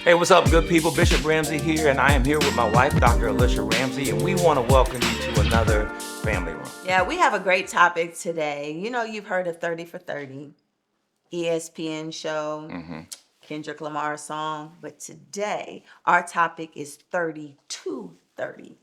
Hey, what's up, good people? Bishop Ramsey here, and I am here with my wife, Dr. Alicia Ramsey, and we want to welcome you to another family room. Yeah, we have a great topic today. You know, you've heard of 30 for 30, ESPN show, Kendrick Lamar's song, but today our topic is 30 to 30.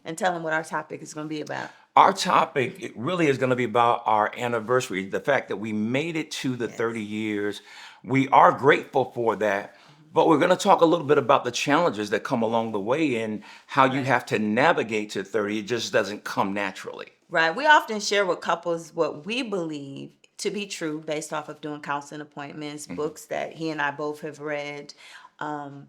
And tell them what our topic is going to be about. Our topic it really is going to be about our anniversary, the fact that we made it to the 30 years. We are grateful for that, but we're going to talk a little bit about the challenges that come along the way and how you have to navigate to 30. It just doesn't come naturally. Right. We often share with couples what we believe to be true based off of doing counseling appointments, books that he and I both have read. 8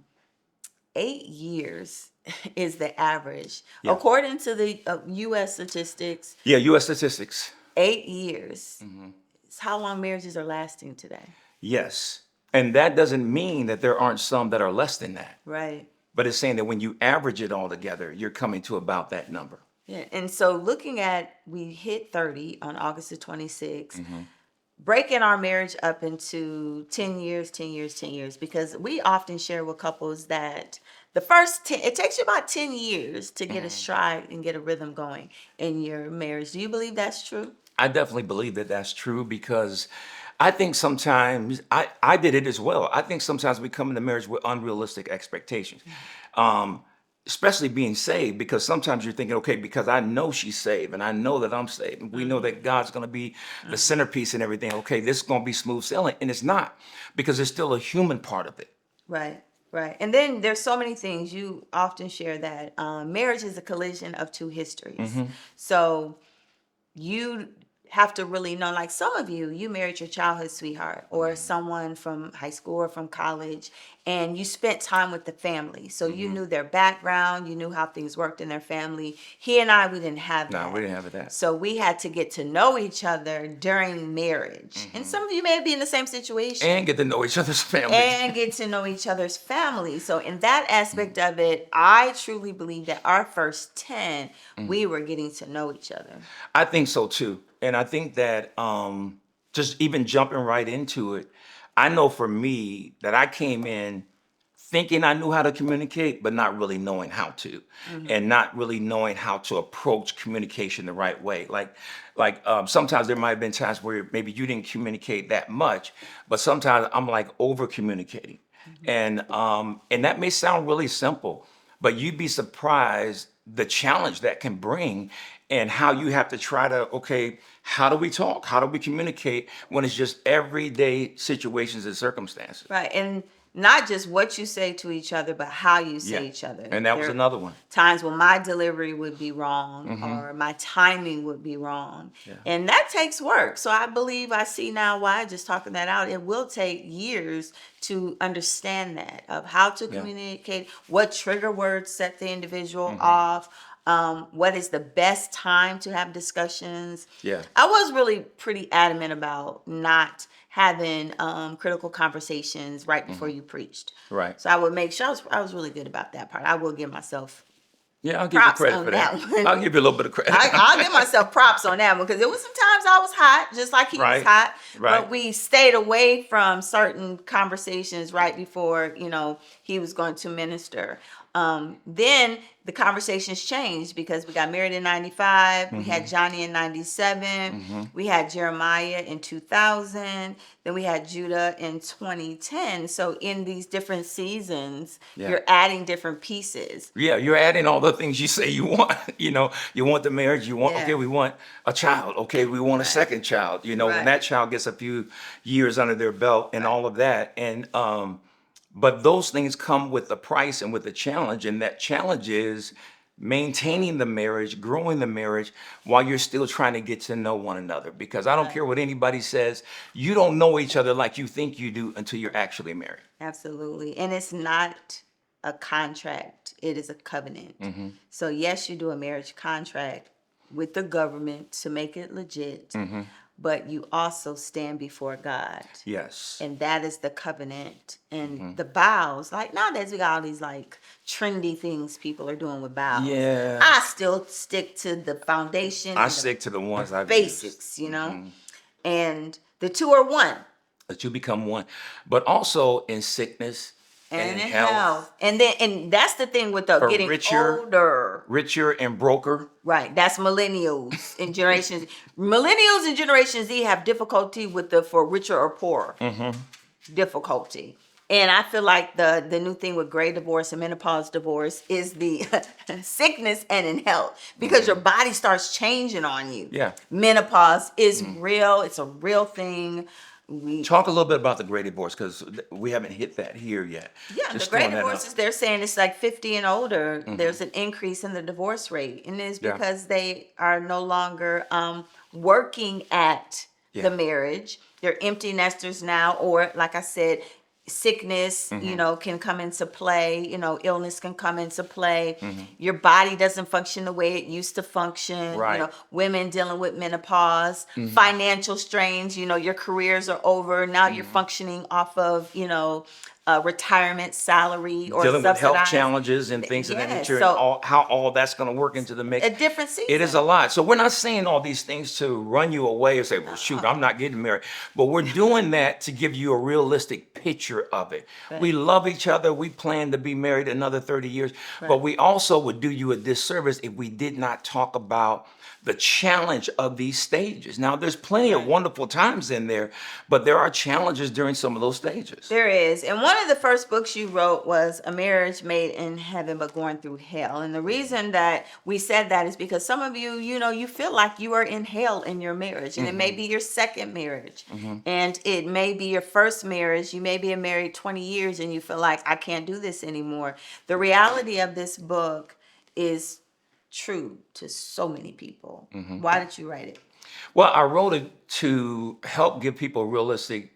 years is the average. Yeah. According to the U.S. statistics, Yeah, U.S. statistics. 8 years is how long marriages are lasting today. Yes. And that doesn't mean that there aren't some that are less than that. Right. But it's saying that when you average it all together, you're coming to about that number. Yeah. And so looking at, we hit 30 on August the 26th, breaking our marriage up into 10 years, 10 years, 10 years, because we often share with couples that the first 10, it takes you about 10 years to get a stride and get a rhythm going in your marriage. Do you believe that's true? I definitely believe that that's true because I think sometimes I did it as well. I think sometimes we come into marriage with unrealistic expectations, especially being saved, because sometimes you're thinking, okay, because I know she's saved and I know that I'm saved. And we know that God's going to be the centerpiece and everything. Okay, this is going to be smooth sailing. And it's not, because there's still a human part of it. Right, right. And then there's so many things you often share that marriage is a collision of two histories. So you have to really know, like some of you married your childhood sweetheart or someone from high school or from college, and you spent time with the family. So you knew their background, you knew how things worked in their family. He and I, we didn't have that. No, we didn't have that. So we had to get to know each other during marriage. And some of you may be in the same situation. And get to know each other's families. And get to know each other's family. So in that aspect of it, I truly believe that our first 10, we were getting to know each other. I think so too. And I think that just even jumping right into it, I know for me that I came in thinking I knew how to communicate, but not really knowing how to, and not really knowing how to approach communication the right way. Like sometimes there might have been times where maybe you didn't communicate that much, but sometimes I'm like over communicating, and that may sound really simple, but you'd be surprised the challenge that can bring and how you have to try to, okay, how do we talk? How do we communicate when it's just everyday situations and circumstances? Right. And not just what you say to each other, but how you say each other. And that was another one. Times when my delivery would be wrong or my timing would be wrong. And that takes work. So I see now why, just talking that out, it will take years to understand that, of how to communicate, what trigger words set the individual off, what is the best time to have discussions. Yeah. I was really pretty adamant about not having critical conversations right before you preached. Right. So I would make sure I was really good about that part. I will give myself I'll give you props credit on for that. that one. I'll give you a little bit of credit. I'll give myself props on that one, because there was some times I was hot, just like he was hot. Right. But we stayed away from certain conversations right before, he was going to minister. Then the conversations changed because we got married in 95. We had Johnny in 97. We had Jeremiah in 2000. Then we had Judah in 2010. So in these different seasons, you're adding different pieces. Yeah, you're adding all the things you say you want. You want the marriage. You want, okay, we want a child. Okay, we want a second child. When that child gets a few years under their belt and all of that. And but those things come with the price and with the challenge. And that challenge is maintaining the marriage, growing the marriage while you're still trying to get to know one another. Because I don't care what anybody says, you don't know each other like you think you do until you're actually married. Absolutely. And it's not a contract, it is a covenant. So yes, you do a marriage contract with the government to make it legit. But you also stand before God. Yes. And that is the covenant. And the vows, like nowadays we got all these like trendy things people are doing with vows. Yeah. I still stick to the foundation. I stick to the ones I've basics, And the two are one. That you become one. But also in sickness, And in in health, health. And that's the thing with the for getting richer, older. richer and broker. Right. That's millennials and generations. Millennials and Generation Z have difficulty with the for richer or poorer. Difficulty. And I feel like the new thing with gray divorce and menopause divorce is the sickness and in health, because your body starts changing on you. Yeah. Menopause is real. It's a real thing. We Talk a little bit about the gray divorce, because we haven't hit that here yet. Yeah, Just the great throwing that divorces, out. they're saying it's like 50 and older. There's an increase in the divorce rate. And it's Yeah. because they are no longer working at Yeah. the marriage. They're empty nesters now, or like I said, sickness, can come into play. Illness can come into play. Your body doesn't function the way it used to function. Right. Women dealing with menopause, financial strains, your careers are over. Now you're functioning off of, retirement salary or Dealing with health subsidized. challenges and things of that Yes, nature, and so how all that's going to work into the mix. a different season. It is a lot. So we're not saying all these things to run you away or say, well, shoot, I'm not getting married. But we're doing that to give you a realistic picture of it. Right. We love each other. We plan to be married another 30 years. Right. But we also would do you a disservice if we did not talk about the challenge of these stages. Now, there's plenty of wonderful times in there, but there are challenges during some of those stages. There is. And one of the first books you wrote was A Marriage Made in Heaven But Going Through Hell. And the reason that we said that is because some of you, you feel like you are in hell in your marriage. And it may be your second marriage. And it may be your first marriage. You may be married 20 years and you feel like, I can't do this anymore. The reality of this book is true to so many people. Why did you write it? Well, I wrote it to help give people a realistic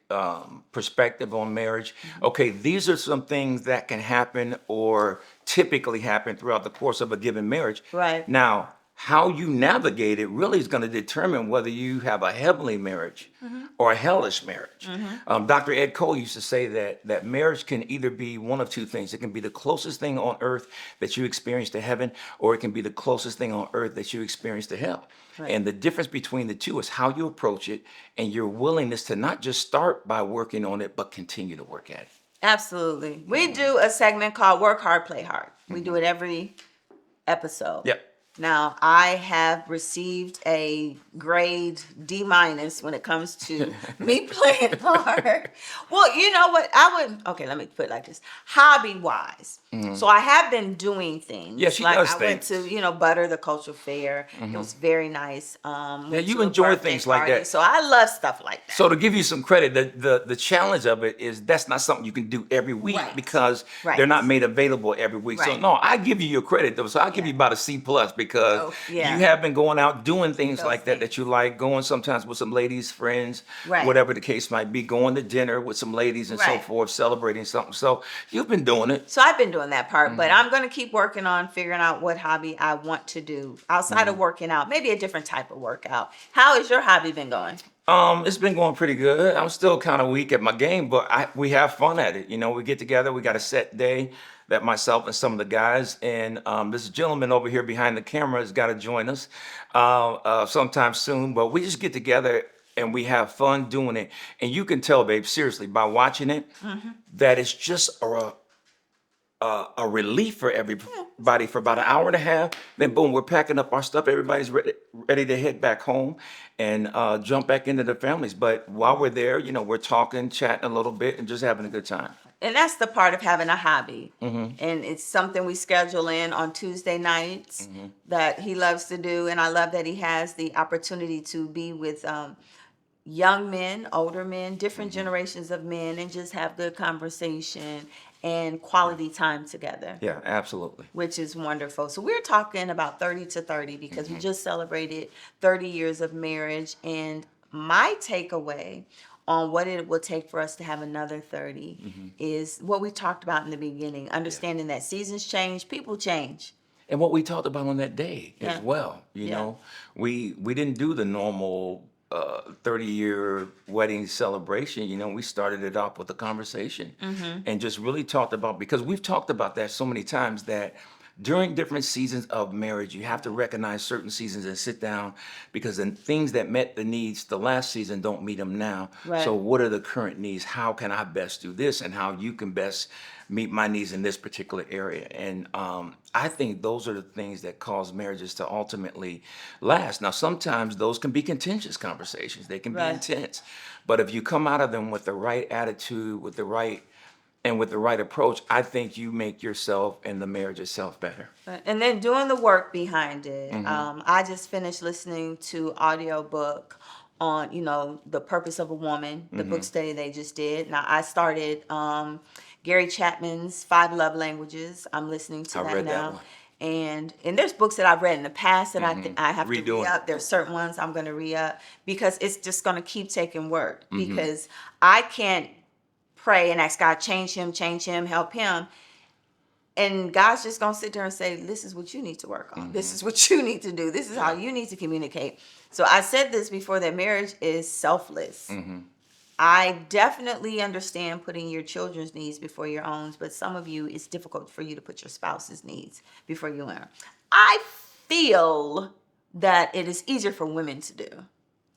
perspective on marriage. Okay, these are some things that can happen or typically happen throughout the course of a given marriage. Right. Now, how you navigate it really is going to determine whether you have a heavenly marriage or a hellish marriage. Dr. Ed Cole used to say that marriage can either be one of two things. It can be the closest thing on earth that you experience to heaven, or it can be the closest thing on earth that you experience to hell. Right. And the difference between the two is how you approach it and your willingness to not just start by working on it, but continue to work at it. Absolutely. We do a segment called Work Hard, Play Hard. We do it every episode. Yep. Now, I have received a grade D- when it comes to me playing hard. Well, you know what? Okay, let me put it like this. Hobby-wise. So I have been doing things. Yeah, she like does I went things. to, Butter, the cultural fair. It was very nice. Yeah, you enjoy things like that. So I love stuff like that. So to give you some credit, the challenge of it is that's not something you can do every week Right. because Right. they're not made available every week. So Right. no, I give you your credit though. So I give you about a C+ because Oh, yeah. you have been going out doing things Those like that things. you like, going sometimes with some ladies, friends, Right. whatever the case might be, going to dinner with some ladies and so Right. forth, celebrating something. So you've been doing it. So I've been doing that part, but I'm going to keep working on figuring out what hobby I want to do outside of working out, maybe a different type of workout. How has your hobby been going? It's been going pretty good. I'm still kind of weak at my game, but we have fun at it. We get together. We got a set day that myself and some of the guys and this gentleman over here behind the camera has got to join us sometime soon. But we just get together and we have fun doing it. And you can tell, babe, seriously, by watching it, that it's just a relief for everybody for about an hour and a half. Then boom, we're packing up our stuff. Everybody's ready to head back home and jump back into their families. But while we're there, we're talking, chatting a little bit, and just having a good time. And that's the part of having a hobby. And it's something we schedule in on Tuesday nights that he loves to do. And I love that he has the opportunity to be with young men, older men, different generations of men, and just have good conversation and quality time together. Yeah, absolutely. Which is wonderful. So we're talking about 30 to 30 because we just celebrated 30 years of marriage. And my takeaway on what it will take for us to have another 30 is what we talked about in the beginning, understanding that seasons change, people change. And what we talked about on that day Yeah. as well. We didn't do the normal 30-year wedding celebration. We started it off with a conversation and just really talked about, because we've talked about that so many times, that during different seasons of marriage, you have to recognize certain seasons and sit down because the things that met the needs the last season don't meet them now. So Right. what are the current needs? How can I best do this and how you can best meet my needs in this particular area? And I think those are the things that cause marriages to ultimately last. Now, sometimes those can be contentious conversations. They can be Right. intense. But if you come out of them with the right attitude, with the right approach, I think you make yourself and the marriage itself better. Right. And then doing the work behind it. Mm-hmm. I just finished listening to audiobook on, the purpose of a woman, the book study they just did. Now I started Gary Chapman's Five Love Languages. I'm listening to I that read that now. one. And there's books that I've read in the past that I have to Redoing re-up. it. There's certain ones I'm going to re-up because it's just going to keep taking work Mm-hmm. because I can't pray and ask God, change him, help him. And God's just going to sit there and say, this is what you need to work on. This is what you need to do. This is how you need to communicate. So I said this before, that marriage is selfless. I definitely understand putting your children's needs before your own, but some of you, it's difficult for you to put your spouse's needs before your own. I feel that it is easier for women to do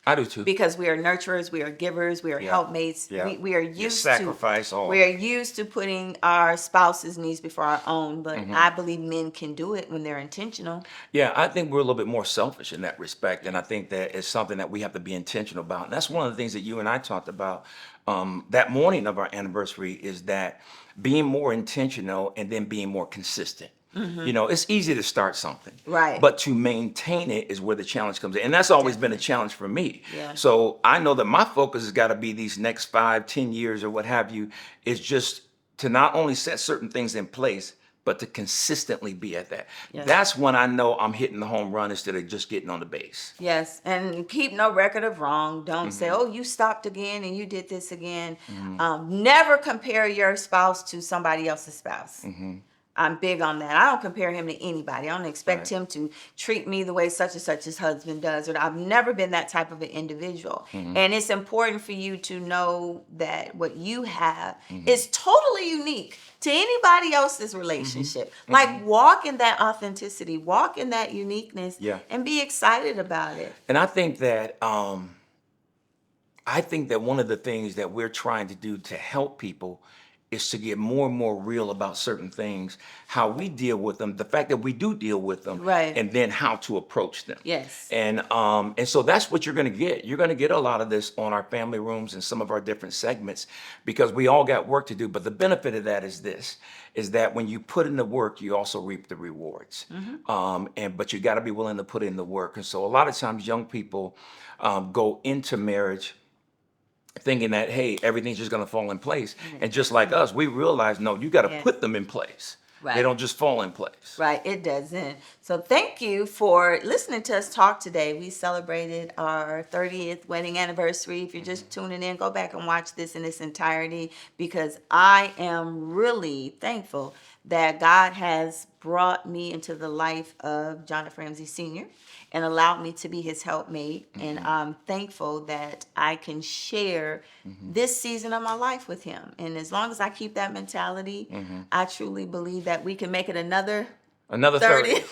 I do too. because we are nurturers, we are givers, we are Yeah. helpmates. Yeah. We are You used sacrifice to all. we are used to putting our spouse's needs before our own, but I believe men can do it when they're intentional. Yeah, I think we're a little bit more selfish in that respect, and I think that it's something that we have to be intentional about. And that's one of the things that you and I talked about that morning of our anniversary is that being more intentional and then being more consistent. It's easy to start something, Right. but to maintain it is where the challenge comes in, and that's always been a challenge for me. Yeah. So I know that my focus has got to be these next 5, 10 years or what have you, is just to not only set certain things in place, but to consistently be at that. Yes. That's when I know I'm hitting the home run instead of just getting on the base. Yes, and keep no record of wrong. Don't say, "Oh, you stopped again and you did this again." Never compare your spouse to somebody else's spouse. I'm big on that. I don't compare him to anybody. I don't expect Right. him to treat me the way such and such his husband does. Or I've never been that type of an individual. And it's important for you to know that what you have is totally unique to anybody else's relationship. Like walk in that authenticity, walk in that uniqueness, Yeah. and be excited about it. And I think that one of the things that we're trying to do to help people is to get more and more real about certain things, how we deal with them, the fact that we do deal with them, Right. and then how to approach them. Yes. And so that's what you're going to get. You're going to get a lot of this on our family rooms and some of our different segments because we all got work to do. But the benefit of that is that when you put in the work, you also reap the rewards. But you got to be willing to put in the work. And so a lot of times young people go into marriage thinking that, hey, everything's just going to fall in place. And just like us, we realize, no, you got to Yeah. put them in place. Right. They don't just fall in place. Right, it doesn't. So thank you for listening to us talk today. We celebrated our 30th wedding anniversary. If you're just tuning in, go back and watch this in its entirety because I am really thankful that God has brought me into the life of Jonathan Ramsey Sr. and allowed me to be his helpmate. And I'm thankful that I can share this season of my life with him. And as long as I keep that mentality, I truly believe that we can make it another Another 30.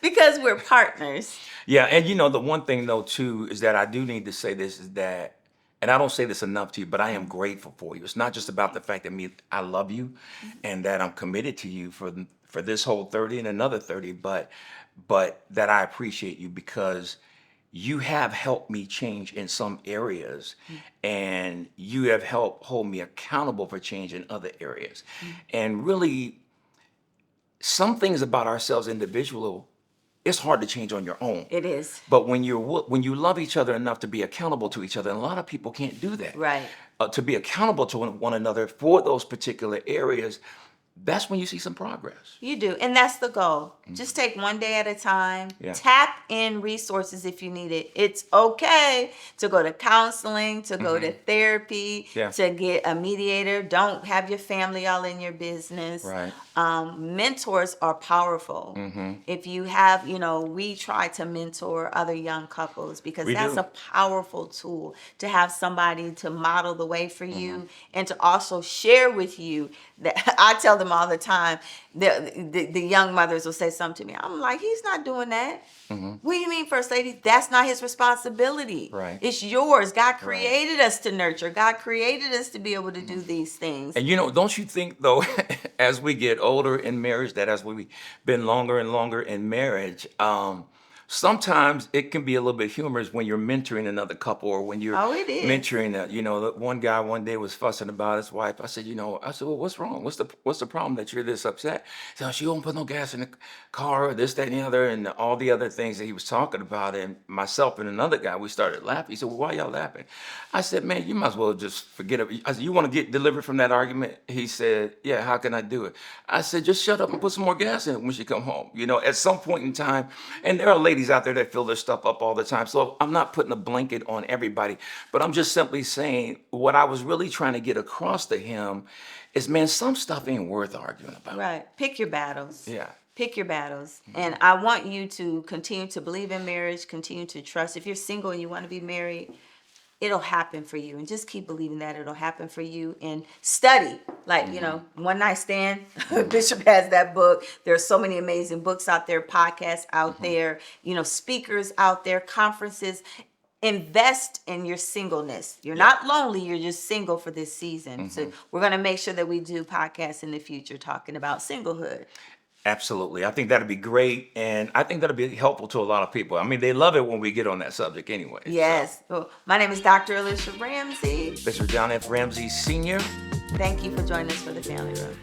because we're partners. Yeah, and the one thing though too is that I do need to say this is that, and I don't say this enough to you, but I am grateful for you. It's not just about the fact that I love you, and that I'm committed to you for this whole 30 and another 30, but that I appreciate you because you have helped me change in some areas, and you have helped hold me accountable for change in other areas, and really. Some things about ourselves individual, it's hard to change on your own. It is. But when you love each other enough to be accountable to each other, and a lot of people can't do that. Right. To be accountable to one another for those particular areas, that's when you see some progress. You do. And that's the goal. Just take one day at a time. Yeah. Tap in resources if you need it. It's okay to go to counseling, to go to therapy, Yeah. to get a mediator. Don't have your family all in your business. Right. Mentors are powerful. If you have, we try to mentor other young couples because We that's do. a powerful tool to have somebody to model the way for you and to also share with you that I tell them them all the time. The young mothers will say something to me. I'm like, he's not doing that. What do you mean, First Lady? That's not his responsibility. Right. It's yours. God created us to nurture. God created us to be able to do these things. And don't you think though, as we get older in marriage, that as we've been longer and longer in marriage, sometimes it can be a little bit humorous when you're mentoring another couple or when you're Oh, it is. mentoring one guy one day was fussing about his wife. I said, well, what's wrong? What's the problem that you're this upset? He said, she won't put no gas in the car, or this, that, and the other, and all the other things that he was talking about. And myself and another guy, we started laughing. He said, well, why y'all laughing? I said, man, you might as well just forget it. I said, you want to get delivered from that argument? He said, yeah, how can I do it? I said, just shut up and put some more gas in it when she come home. At some point in time, and there are ladies out there that fill their stuff up all the time. So I'm not putting a blanket on everybody, but I'm just simply saying what I was really trying to get across to him is, man, some stuff ain't worth arguing about. Right. Pick your battles. Yeah. Pick your battles. And I want you to continue to believe in marriage, continue to trust. If you're single and you want to be married, it'll happen for you. And just keep believing that it'll happen for you. And study. Like, One Night Stand. Bishop has that book. There are so many amazing books out there, podcasts out there, speakers out there, conferences. Invest in your singleness. You're not lonely. You're just single for this season. So we're going to make sure that we do podcasts in the future talking about singlehood. Absolutely. I think that'd be great. And I think that'd be helpful to a lot of people. I mean, they love it when we get on that subject anyway. Yes. Well, my name is Dr. Alicia Ramsey. Mr. John F. Ramsey Sr. Thank you for joining us for the Family Room.